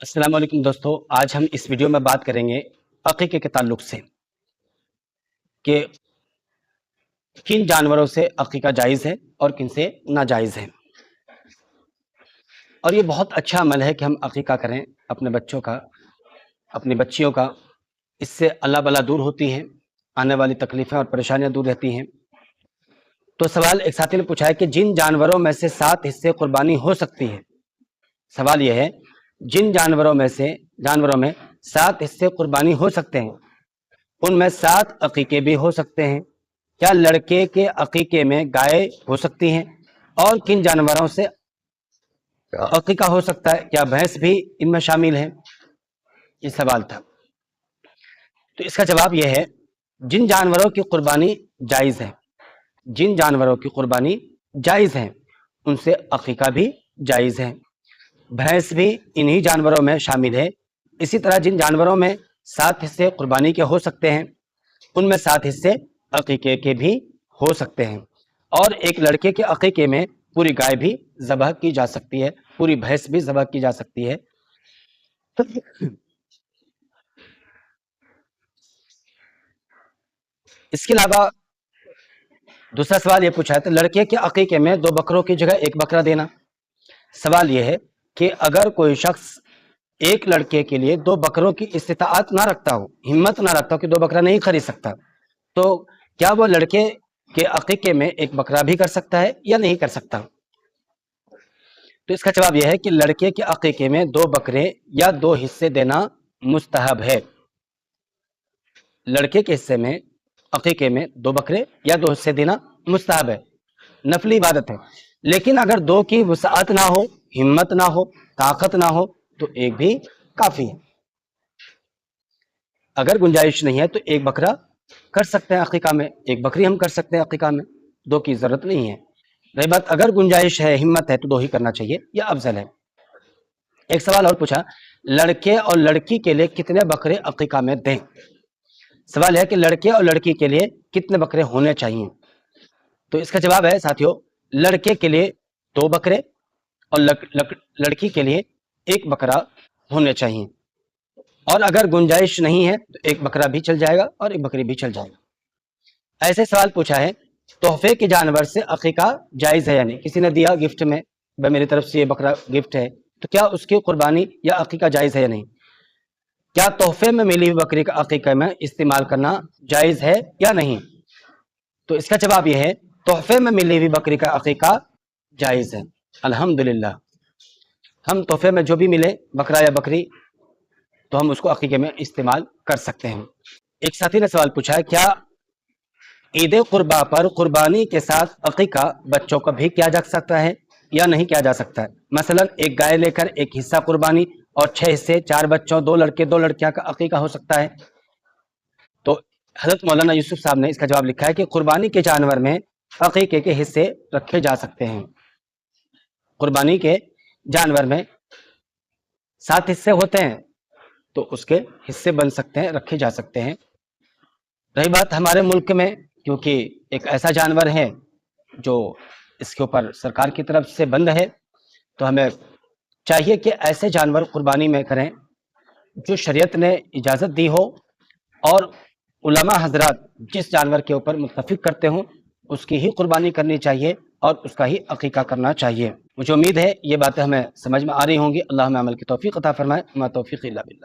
अस्सलाम वालेकुम दोस्तों, आज हम इस वीडियो में बात करेंगे अक़ीक़े के ताल्लुक से कि किन जानवरों से अक़ीक़ा जायज़ है और किन से नाजायज़ है। और ये बहुत अच्छा अमल है कि हम अक़ीक़ा करें अपने बच्चों का, अपनी बच्चियों का। इससे अल्लाह बला दूर होती हैं, आने वाली तकलीफ़ें और परेशानियाँ दूर रहती हैं। तो सवाल एक साथी ने पूछा है कि जिन जानवरों में से 7 हिस्से कुर्बानी हो सकती है। सवाल यह है, जिन जानवरों में 7 हिस्से कुर्बानी हो सकते हैं, उनमें 7 अक़ीक़े भी हो सकते हैं। क्या लड़के के अक़ीक़े में गाय हो सकती हैं? और किन जानवरों से अक़ीक़ा हो सकता है? क्या भैंस भी इनमें शामिल है? ये सवाल था। तो इसका जवाब यह है, जिन जानवरों की कुर्बानी जायज़ है, जिन जानवरों की कुर्बानी जायज़ है, उनसे अक़ीक़ा भी जायज़ है। भैंस भी इन्हीं जानवरों में शामिल है। इसी तरह जिन जानवरों में 7 हिस्से कुर्बानी के हो सकते हैं, उनमें 7 हिस्से अक़ीक़े के भी हो सकते हैं। और एक लड़के के अक़ीक़े में पूरी गाय भी ज़बह की जा सकती है, पूरी भैंस भी ज़बह की जा सकती है। इसके अलावा दूसरा सवाल ये पूछा है, तो लड़के के अक़ीक़े में 2 बकरों की जगह 1 बकरा देना। सवाल यह है कि अगर कोई शख्स एक लड़के के लिए 2 बकरों की इस्तिताअत ना रखता हो, हिम्मत ना रखता हो कि 2 बकरा नहीं खरीद सकता, तो क्या वो लड़के के अक़ीक़े में 1 बकरा भी कर सकता है या नहीं कर सकता? तो इसका जवाब यह है कि लड़के के अक़ीक़े में 2 बकरे या 2 हिस्से देना मुस्तहब है। लड़के के हिस्से में, अक़ीक़े में 2 बकरे या 2 हिस्से देना मुस्तहब है, नफली इबादत है। लेकिन अगर 2 की वसाअत ना हो, हिम्मत ना हो, ताकत ना हो, तो 1 भी काफ़ी है। अगर गुंजाइश नहीं है तो 1 बकरा कर सकते हैं अक़ीक़ा में, 1 बकरी हम कर सकते हैं अक़ीक़ा में, 2 की ज़रूरत नहीं है। रही बात अगर गुंजाइश है, हिम्मत है, तो 2 ही करना चाहिए, यह अफ़ज़ल है। एक सवाल और पूछा, लड़के और लड़की के लिए कितने बकरे अक़ीक़ा में दें? सवाल है कि लड़के और लड़की के लिए कितने बकरे होने चाहिए? तो इसका जवाब है साथियों, लड़के के लिए 2 बकरे और लड़की के लिए 1 बकरा होने चाहिए। और अगर गुंजाइश नहीं है तो 1 बकरा भी चल जाएगा और 1 बकरी भी चल जाएगा। ऐसे सवाल पूछा है, तोहफे के जानवर से अक़ीक़ा जायज़ है या नहीं? किसी ने दिया गिफ्ट में, भाई मेरी तरफ से ये बकरा गिफ्ट है, तो क्या उसकी कुर्बानी या अक़ीक़ा जायज़ है या नहीं? क्या तोहफे में मिली हुई बकरी का अक़ीक़ा में इस्तेमाल करना जायज़ है या नहीं? तो इसका जवाब यह है, तोहफे में मिली हुई बकरी का अक़ीक़ा जायज़ है, अल्हम्दुलिल्लाह। हम तोहफे में जो भी मिले, बकरा या बकरी, तो हम उसको अक़ीक़े में इस्तेमाल कर सकते हैं। एक साथी ने सवाल पूछा है, क्या ईद कुर्बा पर कुर्बानी के साथ अक़ीक़ा बच्चों को भी किया जा सकता है या नहीं किया जा सकता है? मसलन एक गाय लेकर 1 हिस्सा कुर्बानी और 6 हिस्से, 4 बच्चों, 2 लड़के 2 लड़कियां का अक़ीक़ा हो सकता है? तो हज़रत मौलाना यूसुफ साहब ने इसका जवाब लिखा है कि कुर्बानी के जानवर में अक़ीक़े के हिस्से रखे जा सकते हैं। कुर्बानी के जानवर में 7 हिस्से होते हैं, तो उसके हिस्से बन सकते हैं, रखे जा सकते हैं। रही बात हमारे मुल्क में, क्योंकि एक ऐसा जानवर है जो इसके ऊपर सरकार की तरफ से बंद है, तो हमें चाहिए कि ऐसे जानवर कुर्बानी में करें जो शरीयत ने इजाज़त दी हो और उलमा हजरात जिस जानवर के ऊपर मुत्तफ़िक करते हों, उसकी ही कुर्बानी करनी चाहिए और उसका ही अक़ीक़ा करना चाहिए। मुझे उम्मीद है ये बातें हमें समझ में आ रही होंगी। अल्लाह हमें अमल की तौफ़ीक़ अता फ़रमाए। मा तौफ़ीक़ इल्ला बिल्लाह।